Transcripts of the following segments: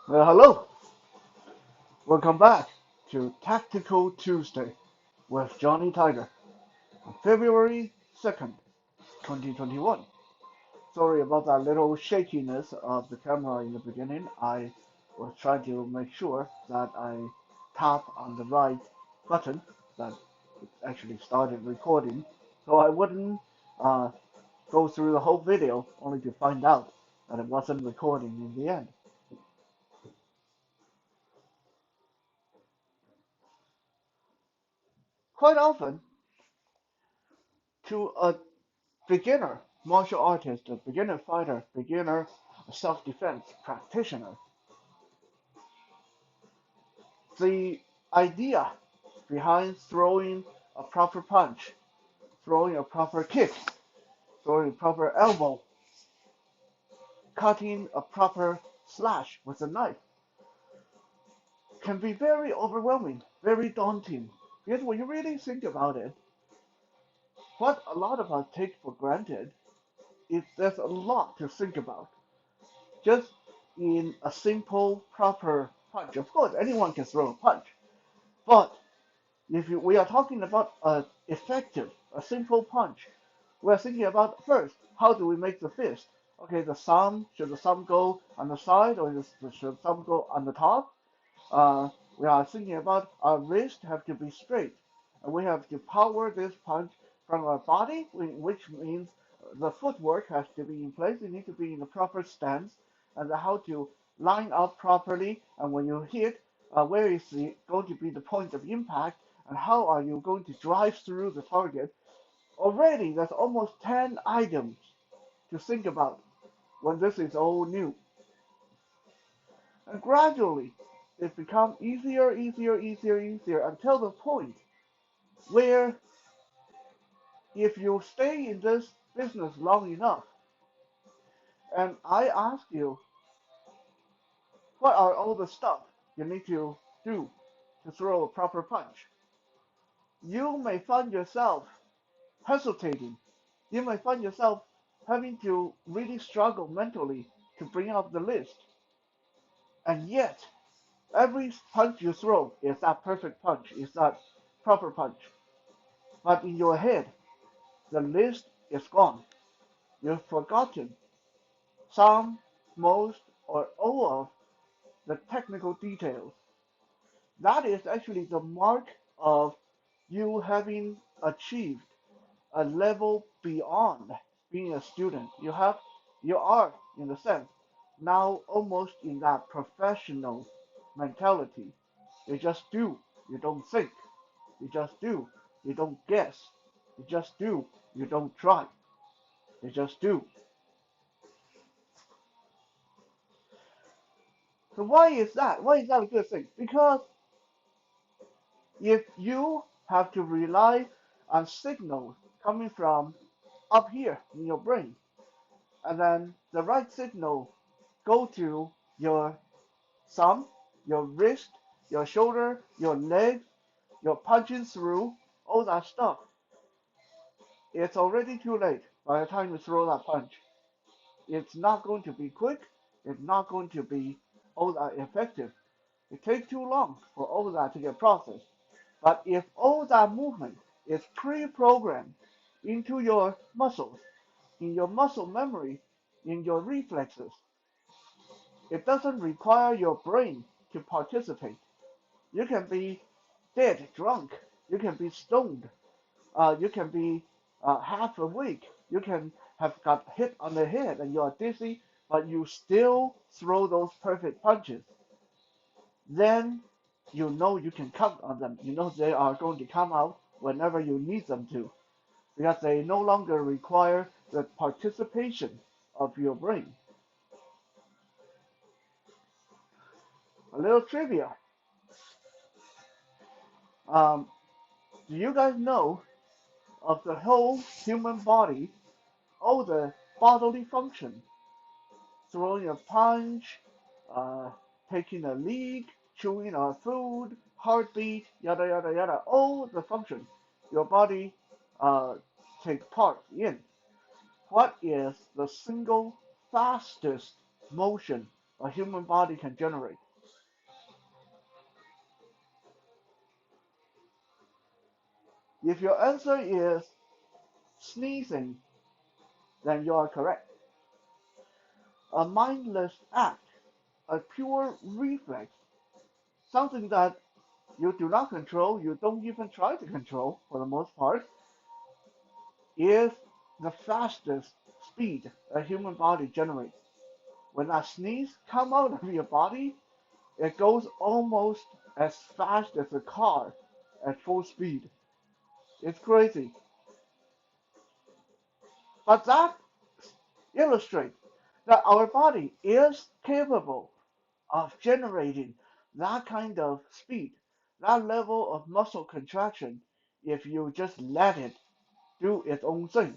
Well, hello. Welcome back to Tactical Tuesday with Johnny Tiger on February 2nd, 2021. Sorry about that little shakiness of the camera in the beginning. I was trying to make sure that I tap on the right button that it actually started recording so I wouldn't uh, go through the whole video only to find out that it wasn't recording in the end. Quite often, to a beginner martial artist, a beginner fighter, beginner self-defense practitioner. The idea behind throwing a proper punch, throwing a proper kick, throwing a proper elbow, cutting a proper slash with a knife can be very overwhelming, very daunting. Because when you really think about it, what a lot of us take for granted is there's a lot to think about. Just in a simple, proper punch. Of course, anyone can throw a punch. But if we are talking about a effective, a simple punch, we're thinking about first, how do we make the fist? Okay, should the thumb go on the side or should the thumb go on the top? We are thinking about our wrist have to be straight. And we have to power this punch from our body, which means the footwork has to be in place. You need to be in the proper stance and how to line up properly. And when you hit, where is going to be the point of impact and how are you going to drive through the target? Already, there's almost 10 items to think about when this is all new. And gradually, it becomes easier, easier, easier, easier until the point where if you stay in this business long enough, and I ask you, what are all the stuff you need to do to throw a proper punch? You may find yourself hesitating. You may find yourself having to really struggle mentally to bring up the list. And yet, every punch you throw is that perfect punch, is that proper punch. But in your head, the list is gone. You've forgotten some, most, or all of the technical details. That is actually the mark of you having achieved a level beyond being a student. You are, in a sense, now almost in that professional mentality. You just do, you don't think. You just do, you don't guess. You just do, you don't try. You just do. So why is that? Why is that a good thing? Because if you have to rely on signals coming from up here in your brain, and then the right signal go to your thumb, your wrist, your shoulder, your leg, your punching through, all that stuff, it's already too late by the time you throw that punch. It's not going to be quick. It's not going to be all that effective. It takes too long for all that to get processed. But if all that movement is pre-programmed into your muscles, in your muscle memory, in your reflexes, it doesn't require your brain to participate. You can be dead drunk. You can be stoned. You can be half awake. You can have got hit on the head and you are dizzy, but you still throw those perfect punches. Then you know you can count on them. You know they are going to come out whenever you need them to, because they no longer require the participation of your brain. A little trivia. Um, do you guys know of the whole human body, all the bodily function? Throwing a punch, uh, taking a leak, chewing on food, heartbeat, yada yada yada, all the functions your body uh, take part in. What is the single fastest motion a human body can generate? If your answer is sneezing, then you are correct. A mindless act, a pure reflex, something that you do not control, you don't even try to control for the most part, is the fastest speed a human body generates. When a sneeze comes out of your body, it goes almost as fast as a car at full speed. It's crazy. But that illustrates that our body is capable of generating that kind of speed, that level of muscle contraction, if you just let it do its own thing.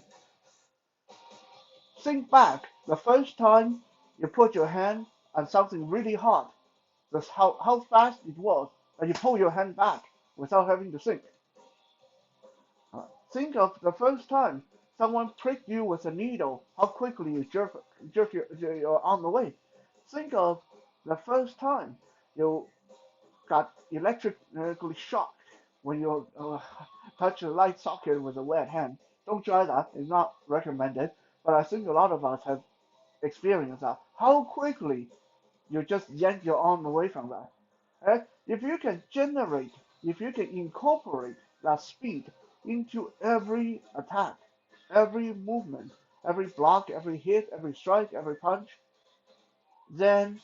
Think back the first time you put your hand on something really hot, that's how fast it was, and you pull your hand back without having to think. Think of the first time someone pricked you with a needle, how quickly you jerk your arm away. Think of the first time you got electrically shocked when you touch a light socket with a wet hand. Don't try that, it's not recommended, but I think a lot of us have experienced that. How quickly you just yank your arm away from that. Right? If you can generate, if you can incorporate that speed into every attack, every movement, every block, every hit, every strike, every punch, then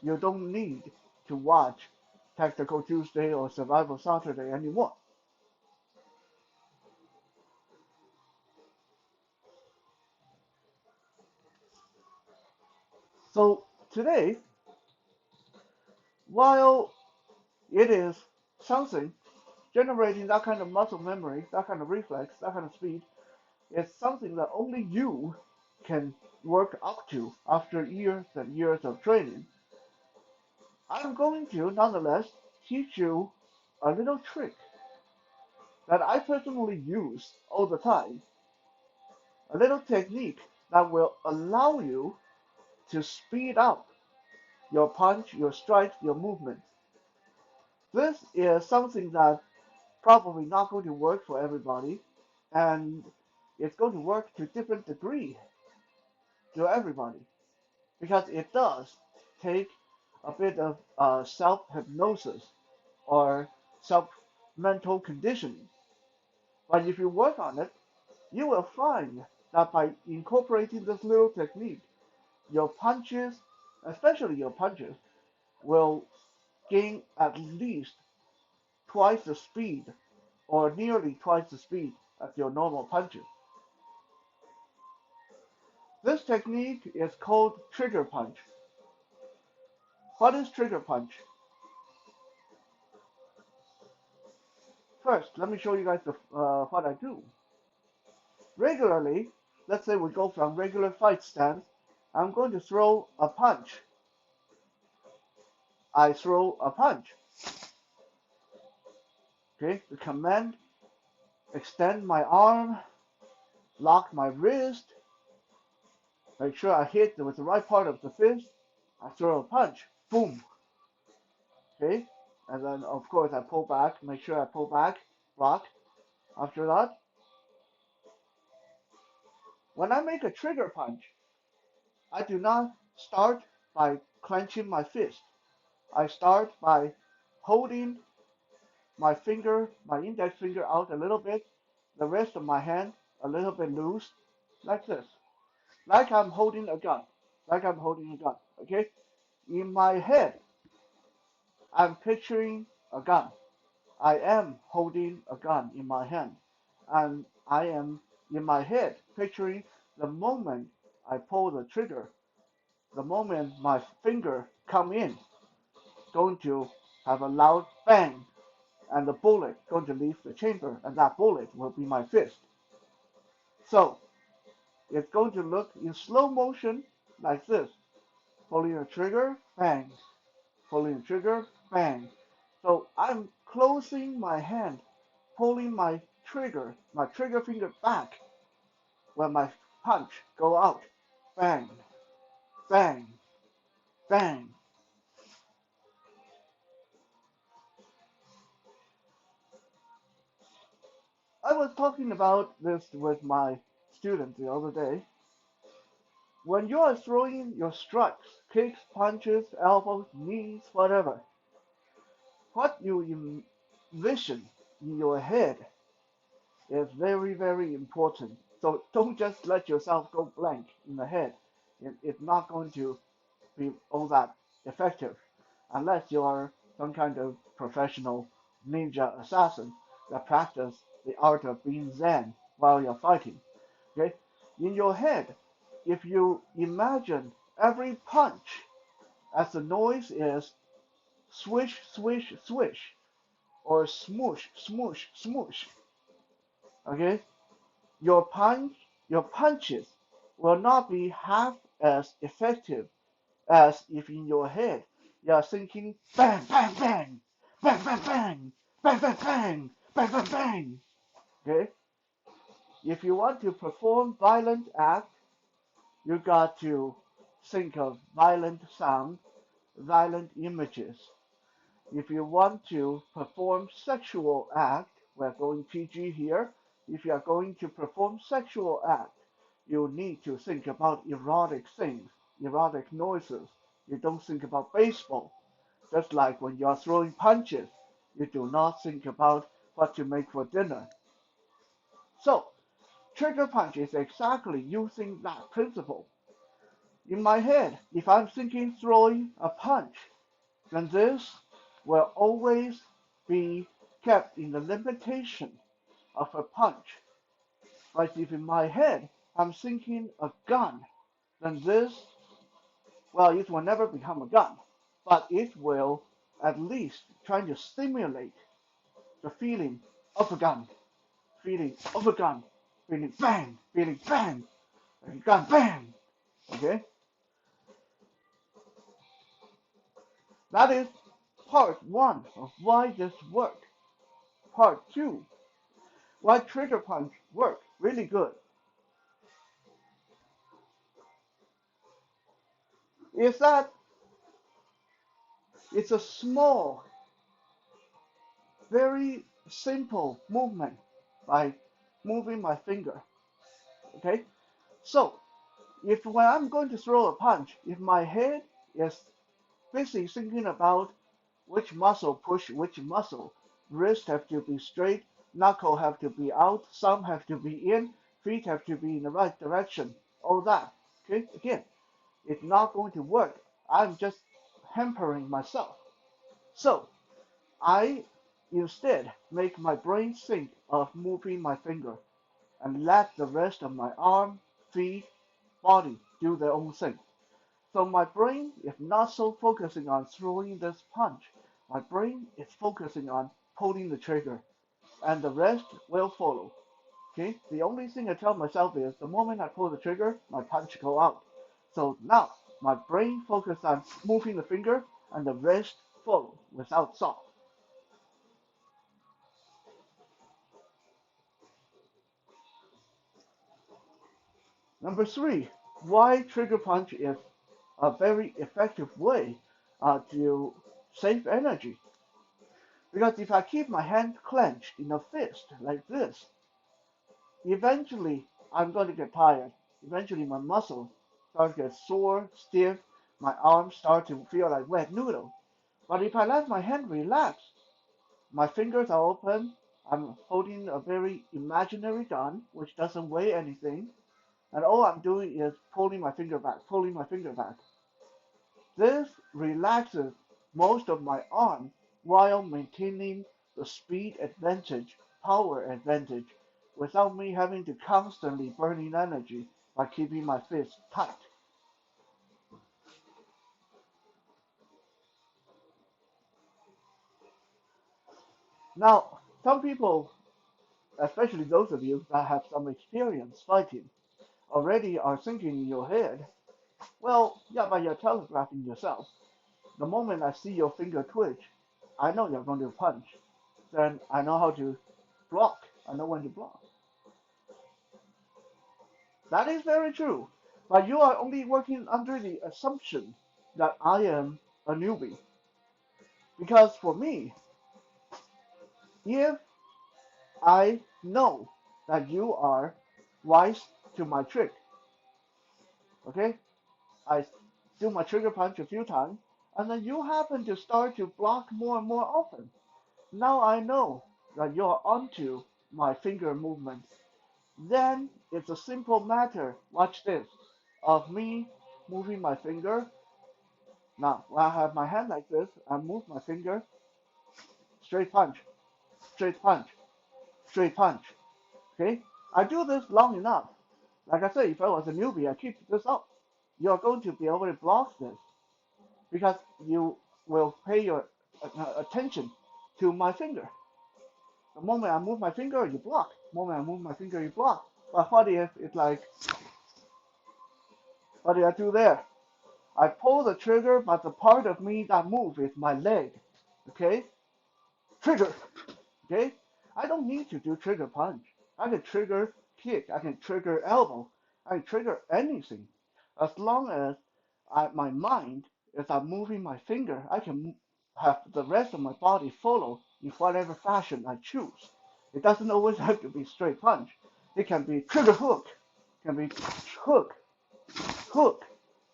you don't need to watch Tactical Tuesday or Survival Saturday anymore. So today, while it is something generating that kind of muscle memory, that kind of reflex, that kind of speed, it's something that only you can work up to after years and years of training. I'm going to nonetheless teach you a little trick that I personally use all the time, a little technique that will allow you to speed up your punch, your strike, your movement. This is something that probably not going to work for everybody, and it's going to work to different degree to everybody because it does take a bit of self hypnosis or self mental conditioning. But if you work on it, you will find that by incorporating this little technique, your punches, especially your punches, will gain at least twice the speed or nearly twice the speed as your normal punches. This technique is called trigger punch. What is trigger punch? First, let me show you guys what I do. Regularly, let's say we go from regular fight stance, I'm going to throw a punch. I throw a punch. Okay, the command, extend my arm, lock my wrist, make sure I hit with the right part of the fist. I throw a punch. Boom. Okay, and then of course I pull back, make sure I pull back, block. After that, when I make a trigger punch, I do not start by clenching my fist. I start by holding my finger, my index finger out a little bit, the rest of my hand a little bit loose, like this, like I'm holding a gun, like I'm holding a gun. Okay, in my head, I'm picturing a gun. I am holding a gun in my hand, and I am in my head picturing the moment I pull the trigger, the moment my finger come in, going to have a loud bang, and the bullet going to leave the chamber, and that bullet will be my fist. So it's going to look in slow motion like this. Pulling the trigger, bang. Pulling the trigger, bang. So I'm closing my hand, pulling my trigger finger back when my punch go out. Bang, bang, bang. I was talking about this with my student the other day. When you are throwing your strikes, kicks, punches, elbows, knees, whatever, what you envision in your head is very, very important. So don't just let yourself go blank in the head. It's not going to be all that effective unless you are some kind of professional ninja assassin that practice the art of being Zen while you're fighting. Okay? In your head, if you imagine every punch as the noise is swish, swish, swish, or smoosh, smoosh, smoosh, okay? Your punches will not be half as effective as if in your head you are thinking bang, bang, bang, bang, bang, bang, bang, bang, bang, bang, bang, bang. Okay? If you want to perform violent act, you got to think of violent sound, violent images. If you want to perform sexual act, we're going PG here. If you are going to perform sexual act, you need to think about erotic things, erotic noises. You don't think about baseball. Just like when you are throwing punches, you do not think about what to make for dinner. So, trigger punch is exactly using that principle. In my head, if I'm thinking throwing a punch, then this will always be kept in the limitation of a punch. But if in my head I'm thinking a gun, then this, well, it will never become a gun, but it will at least try to stimulate the feeling of a gun, feeling of a gun, feeling bang, gun bang. Okay, that is part one of why this works. Part two, why trigger punch work really good, is that it's a small, very simple movement by moving my finger. Okay, so if when I'm going to throw a punch, if my head is busy thinking about which muscle push which muscle, wrist have to be straight, knuckle have to be out, thumb have to be in, feet have to be in the right direction, all that. Okay, again, it's not going to work. I'm just hampering myself. So I instead make my brain think of moving my finger and let the rest of my arm, feet, body do their own thing. So my brain is not so focusing on throwing this punch. My brain is focusing on pulling the trigger, and the rest will follow. Okay? The only thing I tell myself is the moment I pull the trigger, my punch go out. So now my brain focus on moving the finger, and the rest follow without thought. Number three, why trigger punch is a very effective way to save energy. Because if I keep my hand clenched in a fist like this, eventually I'm going to get tired. Eventually my muscles start to get sore, stiff, my arms start to feel like wet noodle. But if I let my hand relax, my fingers are open, I'm holding a very imaginary gun, which doesn't weigh anything, and all I'm doing is pulling my finger back, pulling my finger back. This relaxes most of my arm while maintaining the speed advantage, power advantage, without me having to constantly burning energy by keeping my fist tight. Now, some people, especially those of you that have some experience fighting, already are thinking in your head, well, yeah, but you're telegraphing yourself. The moment I see your finger twitch, I know you're going to punch. Then I know how to block. I know when to block. That is very true. But you are only working under the assumption that I am a newbie. Because for me, if I know that you are wise to my trick, okay, I do my trigger punch a few times, and then you happen to start to block more and more often. Now I know that you're onto my finger movements. Then it's a simple matter, watch this, of me moving my finger. Now, when I have my hand like this, I move my finger, straight punch, straight punch, straight punch. Okay? I do this long enough. Like I said, if I was a newbie, I keep this up. You're going to be able to block this because you will pay your attention to my finger. The moment I move my finger, you block. The moment I move my finger, you block. But what if it's like, what did I do there? I pull the trigger, but the part of me that moves is my leg. Okay? Trigger. Okay? I don't need to do trigger punch. I can trigger kick. I can trigger elbow. I can trigger anything. As long as my mind is I'm moving my finger, I can have the rest of my body follow in whatever fashion I choose. It doesn't always have to be straight punch. It can be trigger hook. It can be hook, hook.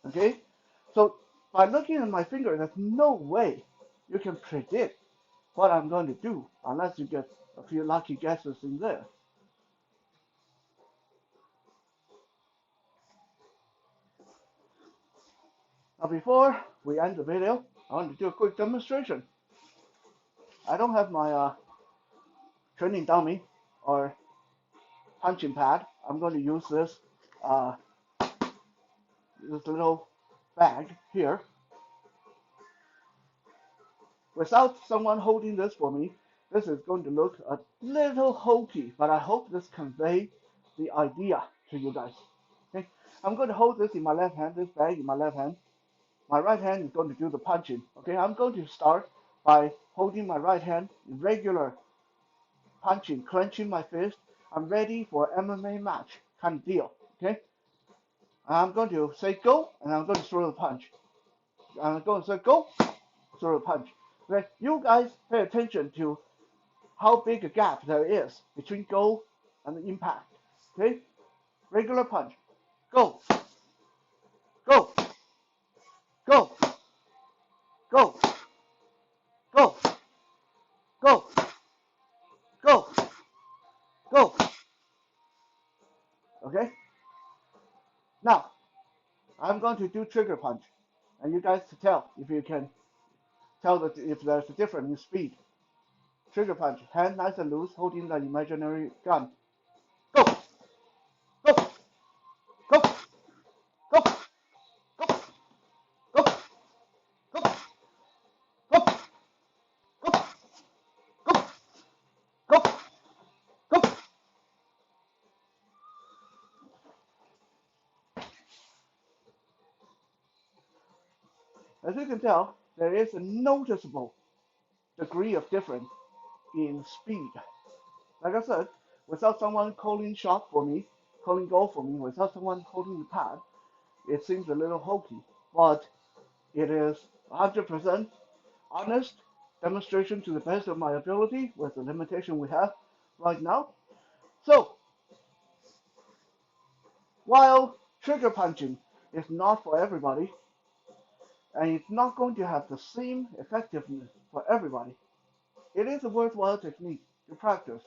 Okay? So by looking at my finger, there's no way you can predict what I'm going to do unless you get a few lucky guesses in there. Now before we end the video, I want to do a quick demonstration. I don't have my training dummy or punching pad. I'm going to use uh, this little bag here. Without someone holding this for me, this is going to look a little hokey, but I hope this conveys the idea to you guys. Okay, I'm going to hold this in my left hand, this bag in my left hand. My right hand is going to do the punching. Okay, I'm going to start by holding my right hand in regular punching, clenching my fist. I'm ready for MMA match kind of deal. Okay, I'm going to say go, and I'm going to throw the punch. I'm going to say go, throw the punch. Okay, you guys pay attention to how big a gap there is between go and the impact. Okay, regular punch. Go, go, go, go, go, go, go, go. Okay. Now I'm going to do trigger punch, and you guys to tell if you can tell that if there's a difference in speed. Trigger punch, hand nice and loose, holding the imaginary gun. Go, go, go, go, go, go, go, go, go, go, go, go. As you can tell, there is a noticeable degree of difference in speed. Like I said, without someone calling shot for me, calling goal for me, without someone holding the pad, it seems a little hokey. But it is 100% honest demonstration to the best of my ability with the limitation we have right now. So, while trigger punching is not for everybody, and it's not going to have the same effectiveness for everybody, it is a worthwhile technique to practice.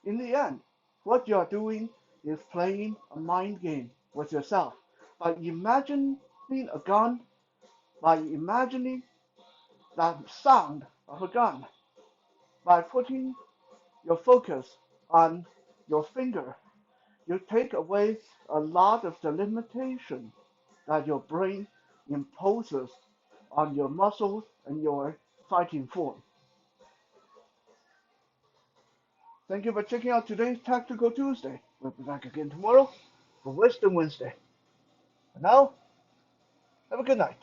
In the end, what you are doing is playing a mind game with yourself by imagining a gun, by imagining the sound of a gun, by putting your focus on your finger. You take away a lot of the limitation that your brain imposes on your muscles and your fighting form. Thank you for checking out today's Tactical Tuesday. We'll be back again tomorrow for Wisdom Wednesday. For now, have a good night.